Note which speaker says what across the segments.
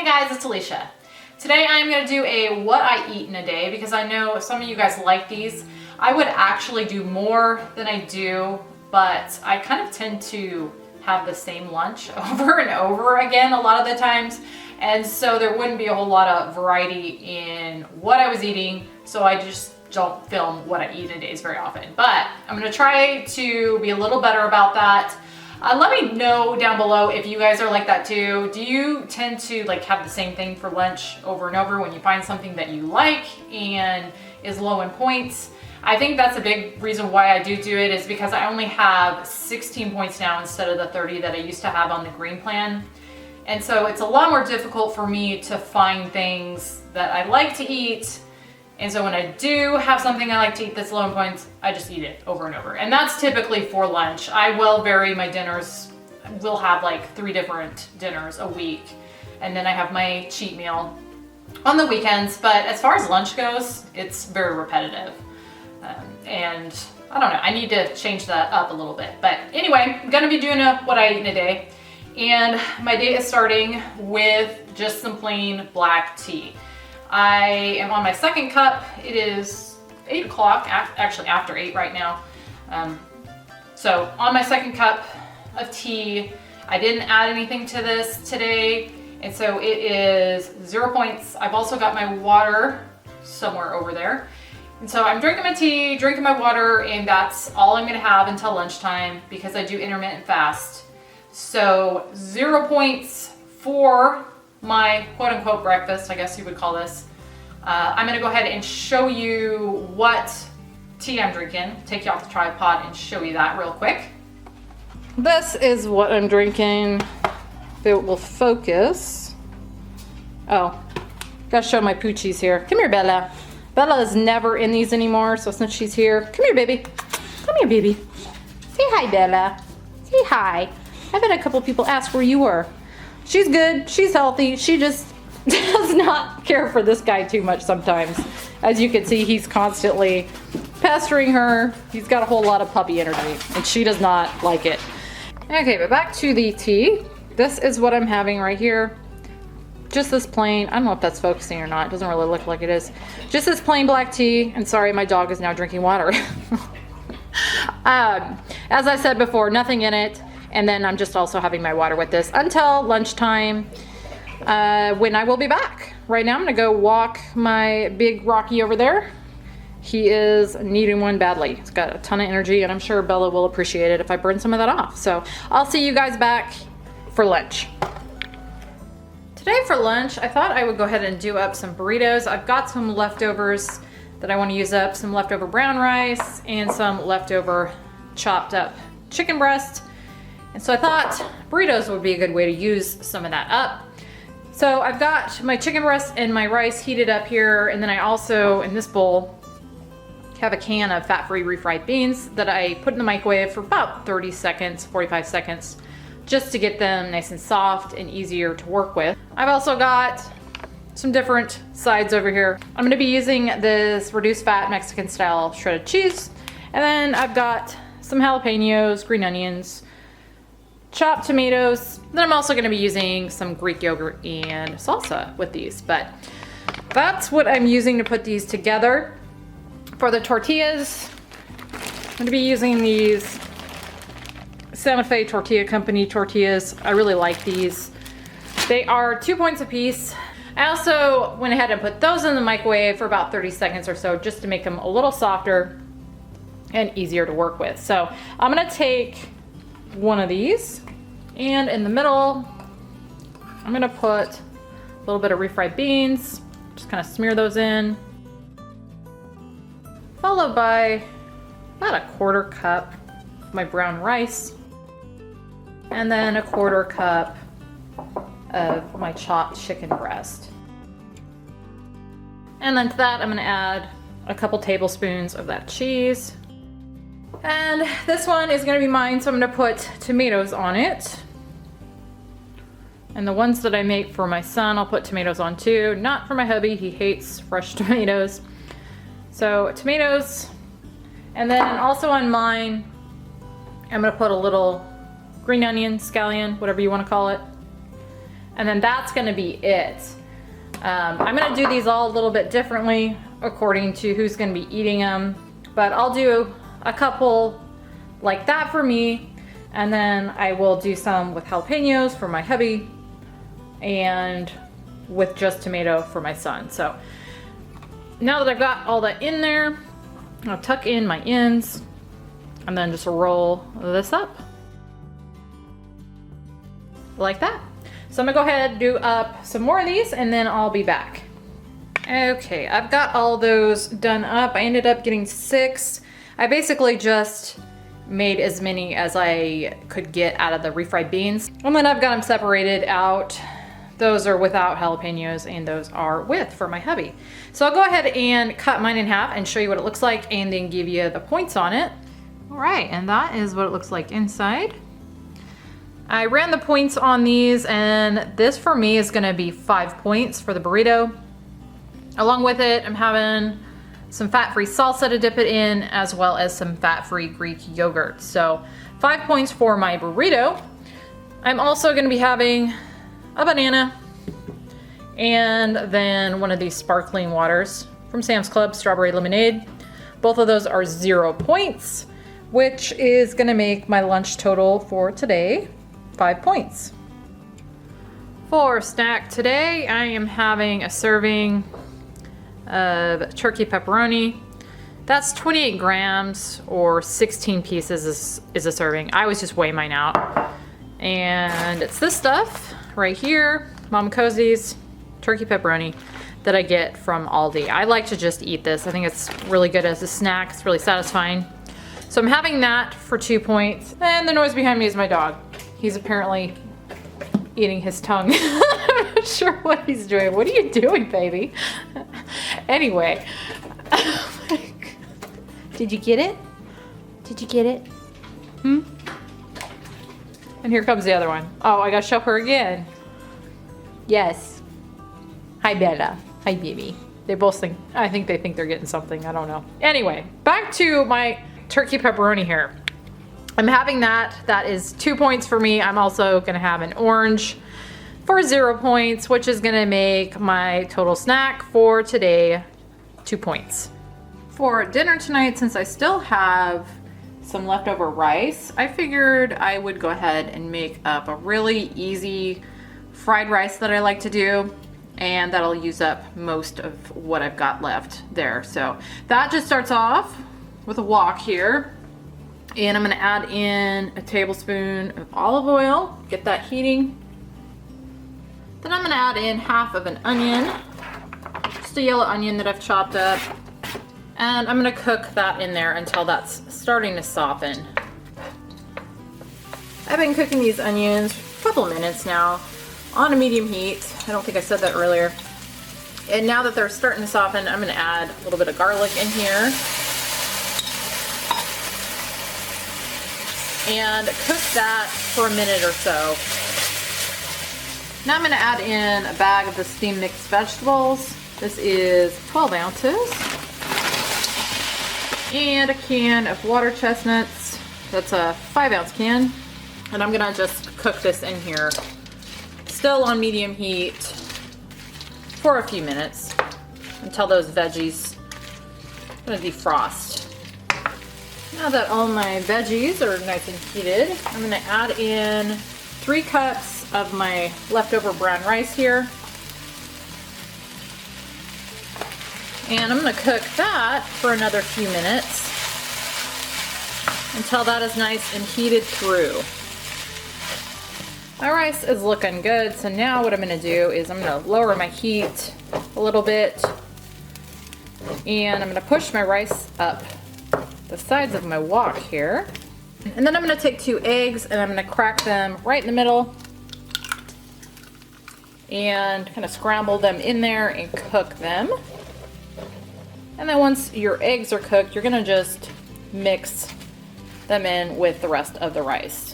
Speaker 1: Hey guys, it's Alicia. Today I'm going to do a what I eat in a day because I know some of you guys like these. I would actually do more than I do, but I kind of tend to have the same lunch over and over again a lot of the times. And so there wouldn't be a whole lot of variety in what I was eating. So I just don't film what I eat in days very often. But I'm going to try to be a little better about that. Let me know down below if you guys are like that too. Do you tend to have the same thing for lunch over and over when you find something that you like and is low in points? I think that's a big reason why I do it is because I only have 16 points now instead of the 30 that I used to have on the green plan. And so it's a lot more difficult for me to find things that I like to eat. And so when I do have something I like to eat that's low in points, I just eat it over and over. And that's typically for lunch. I will vary my dinners. We'll have 3 different dinners a week. And then I have my cheat meal on the weekends. But as far as lunch goes, it's very repetitive. And I don't know, I need to change that up a little bit. But anyway, I'm gonna be doing what I eat in a day. And my day is starting with just some plain black tea. I am on my second cup. It is 8 o'clock, actually after 8 right now. So on my second cup of tea, I didn't add anything to this today. And so it is 0 points. I've also got my water somewhere over there. And so I'm drinking my tea, drinking my water, and that's all I'm gonna have until lunchtime because I do intermittent fast. So 0 points for my quote unquote breakfast, I guess you would call this. I'm gonna go ahead and show you what tea I'm drinking. Take you off the tripod and show you that real quick. This is what I'm drinking. If it will focus. Oh, gotta show my poochies here. Come here, Bella. Bella is never in these anymore, so since she's here, come here, baby. Come here, baby. Say hi, Bella. Say hi. I've had a couple people ask where you were. She's good, she's healthy, she just does not care for this guy too much sometimes. As you can see, he's constantly pestering her. He's got a whole lot of puppy energy, and she does not like it. Okay, but back to the tea. This is what I'm having right here. Just this plain, I don't know if that's focusing or not. It doesn't really look like it is. Just this plain black tea, and sorry, my dog is now drinking water. As I said before, nothing in it. And then I'm just also having my water with this until lunchtime when I will be back. Right now I'm gonna go walk my big Rocky over there. He is needing one badly. He's got a ton of energy and I'm sure Bella will appreciate it if I burn some of that off. So I'll see you guys back for lunch. Today for lunch, I thought I would go ahead and do up some burritos. I've got some leftovers that I wanna use up, some leftover brown rice and some leftover chopped up chicken breast. And so I thought burritos would be a good way to use some of that up. So I've got my chicken breast and my rice heated up here. And then I also, in this bowl, have a can of fat-free refried beans that I put in the microwave for about 30 seconds, 45 seconds, just to get them nice and soft and easier to work with. I've also got some different sides over here. I'm gonna be using this reduced fat Mexican style shredded cheese. And then I've got some jalapenos, green onions, chopped tomatoes. Then I'm also gonna be using some Greek yogurt and salsa with these, but that's what I'm using to put these together. For the tortillas, I'm gonna be using these Santa Fe Tortilla Company tortillas. I really like these. They are 2 points a piece. I also went ahead and put those in the microwave for about 30 seconds or so just to make them a little softer and easier to work with. So I'm gonna take one of these, and in the middle I'm gonna put a little bit of refried beans, just kind of smear those in, followed by about a 1/4 cup of my brown rice, and then a 1/4 cup of my chopped chicken breast. And then to that I'm gonna add a couple tablespoons of that cheese. And this one is gonna be mine, so I'm gonna put tomatoes on it. And the ones that I make for my son, I'll put tomatoes on too. Not for my hubby, he hates fresh tomatoes. So tomatoes, and then also on mine, I'm gonna put a little green onion, scallion, whatever you wanna call it. And then that's gonna be it. I'm gonna do these all a little bit differently according to who's gonna be eating them, but I'll do a couple like that for me, and then I will do some with jalapenos for my hubby and with just tomato for my son. So now that I've got all that in there, I'll tuck in my ends and then just roll this up like that. So I'm gonna go ahead and do up some more of these and then I'll be back. Okay, I've got all those done up. I ended up getting 6. I basically just made as many as I could get out of the refried beans. And then I've got them separated out. Those are without jalapenos and those are with for my hubby. So I'll go ahead and cut mine in half and show you what it looks like and then give you the points on it. All right, and that is what it looks like inside. I ran the points on these and this for me is gonna be 5 points for the burrito. Along with it, I'm having some fat-free salsa to dip it in, as well as some fat-free Greek yogurt. So 5 points for my burrito. I'm also gonna be having a banana and then one of these sparkling waters from Sam's Club, strawberry lemonade. Both of those are 0 points, which is gonna make my lunch total for today 5 points. For snack today, I am having a serving of turkey pepperoni. That's 28 grams or 16 pieces is a serving. I always just weigh mine out. And it's this stuff right here, Mama Cozy's turkey pepperoni that I get from Aldi. I like to just eat this. I think it's really good as a snack. It's really satisfying. So I'm having that for 2 points. And the noise behind me is my dog. He's apparently eating his tongue. I'm not sure what he's doing. What are you doing, baby? Anyway. Did you get it? Did you get it? And here comes the other one. Oh, I gotta show her again. Yes. Hi, Bella. Hi, baby. They both think, I think they think they're getting something. I don't know. Anyway, back to my turkey pepperoni here. I'm having that. That is 2 points for me. I'm also gonna have an orange for 0 points, which is gonna make my total snack for today 2 points. For dinner tonight, since I still have some leftover rice, I figured I would go ahead and make up a really easy fried rice that I like to do, and that'll use up most of what I've got left there. So that just starts off with a wok here. And I'm gonna add in a tablespoon of olive oil, get that heating. Then I'm gonna add in half of an onion, just a yellow onion that I've chopped up. And I'm gonna cook that in there until that's starting to soften. I've been cooking these onions for a couple of minutes now on a medium heat. I don't think I said that earlier. And now that they're starting to soften, I'm gonna add a little bit of garlic in here. And cook that for a minute or so. Now I'm gonna add in a bag of the steamed mixed vegetables. This is 12 ounces. And a can of water chestnuts. That's a 5-ounce can. And I'm gonna just cook this in here, still on medium heat, for a few minutes until those veggies are gonna defrost. Now that all my veggies are nice and heated, I'm gonna add in 3 cups of my leftover brown rice here. And I'm gonna cook that for another few minutes until that is nice and heated through. My rice is looking good, so now what I'm gonna do is I'm gonna lower my heat a little bit and I'm gonna push my rice up the sides of my wok here. And then I'm gonna take 2 eggs and I'm gonna crack them right in the middle and kind of scramble them in there and cook them. And then once your eggs are cooked, you're gonna just mix them in with the rest of the rice.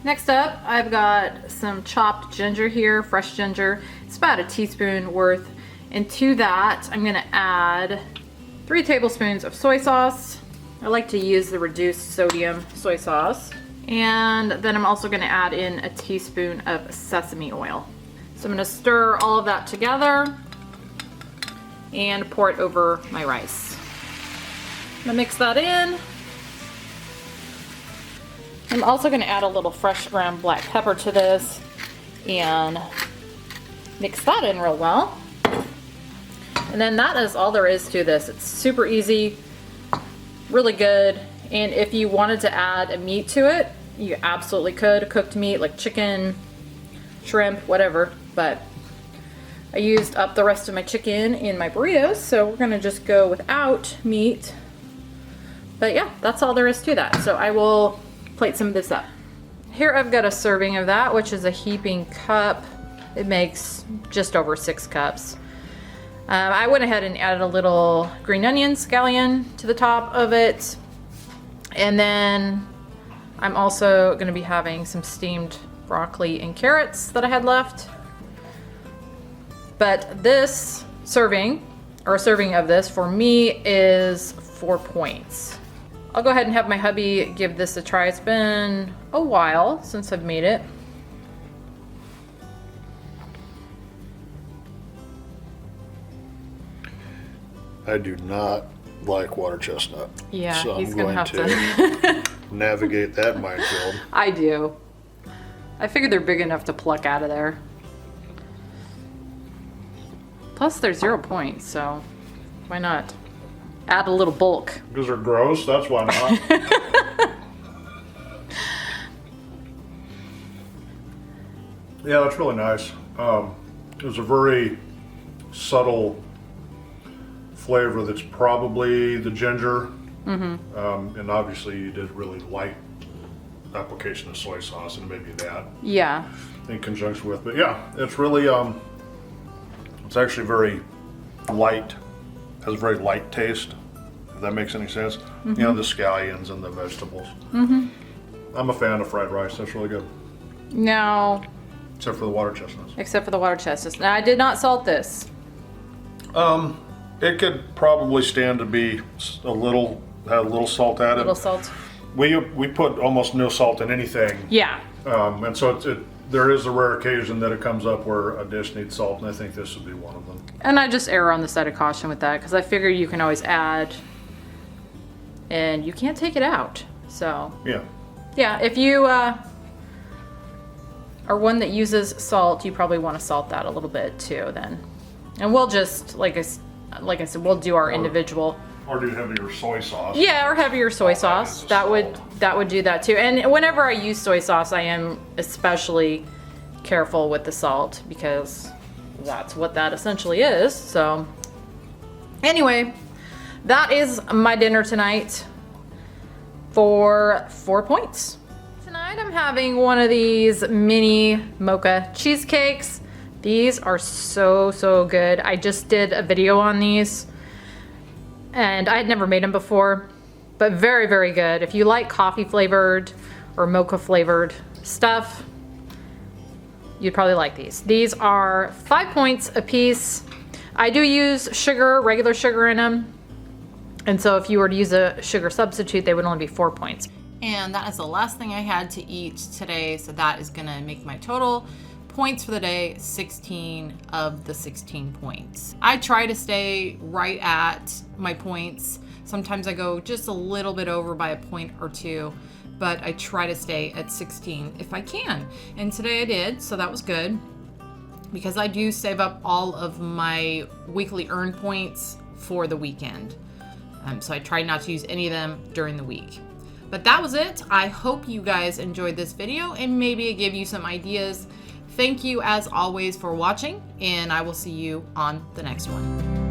Speaker 1: Next up, I've got some chopped ginger here, fresh ginger. It's about a teaspoon worth. And to that, I'm gonna add 3 tablespoons of soy sauce. I like to use the reduced sodium soy sauce. And then I'm also gonna add in a teaspoon of sesame oil. So I'm gonna stir all of that together and pour it over my rice. I'm gonna mix that in. I'm also gonna add a little fresh ground black pepper to this and mix that in real well. And then that is all there is to this. It's super easy, really good. And if you wanted to add a meat to it, you absolutely could. Cooked meat like chicken, shrimp, whatever. But I used up the rest of my chicken in my burritos, so we're gonna just go without meat. But yeah, that's all there is to that. So I will plate some of this up. Here I've got a serving of that, which is a heaping cup. It makes just over 6 cups. I went ahead and added a little green onion scallion to the top of it. And then I'm also gonna be having some steamed broccoli and carrots that I had left. But this serving, or a serving of this for me, is 4 points. I'll go ahead and have my hubby give this a try. It's been a while since I've made it.
Speaker 2: I do not like water chestnut.
Speaker 1: Yeah,
Speaker 2: so
Speaker 1: he's
Speaker 2: I'm
Speaker 1: gonna
Speaker 2: going
Speaker 1: have
Speaker 2: to navigate that minefield.
Speaker 1: I do. I figured they're big enough to pluck out of there. Plus they're 0 points, so why not? Add a little bulk.
Speaker 2: Because they're gross, that's why not. Yeah, that's really nice. It was a very subtle flavor that's probably the ginger. Mm-hmm. And obviously you did really light application of soy sauce, and maybe that.
Speaker 1: Yeah.
Speaker 2: In conjunction with, but yeah, it's really, it's actually very light. Has a very light taste, if that makes any sense. Mm-hmm. You know, the scallions and the vegetables. Mm-hmm. I'm a fan of fried rice. That's really good.
Speaker 1: No.
Speaker 2: Except for the water chestnuts.
Speaker 1: Except for the water chestnuts. Now, I did not salt this.
Speaker 2: It could probably stand to be had a little salt added.
Speaker 1: A little salt.
Speaker 2: We put almost no salt in anything.
Speaker 1: Yeah.
Speaker 2: And so there is a rare occasion that it comes up where a dish needs salt, and I think this would be one of them.
Speaker 1: And I just err on the side of caution with that, because I figure you can always add, and you can't take it out. So yeah, if you are one that uses salt, you probably want to salt that a little bit too then. And we'll just, like I said, we'll do our individual.
Speaker 2: Or do heavier soy sauce.
Speaker 1: Yeah, or heavier soy sauce. That would do that too. And whenever I use soy sauce, I am especially careful with the salt, because that's what that essentially is. So anyway, that is my dinner tonight for 4 points. Tonight I'm having one of these mini Mocha cheesecakes. These are so good. I just did a video on these, and I had never made them before, but very good. If you like coffee flavored or mocha flavored stuff, you'd probably like these. These are 5 points a piece. I do use sugar, regular sugar in them. And so if you were to use a sugar substitute, they would only be 4 points. And that is the last thing I had to eat today. So that is gonna make my total points for the day 16 of the 16 points. I try to stay right at my points. Sometimes I go just a little bit over by a point or two, but I try to stay at 16 if I can. And today I did, so that was good, because I do save up all of my weekly earn points for the weekend. So I try not to use any of them during the week. But that was it. I hope you guys enjoyed this video, and maybe it gave you some ideas. Thank you as always for watching, and I will see you on the next one.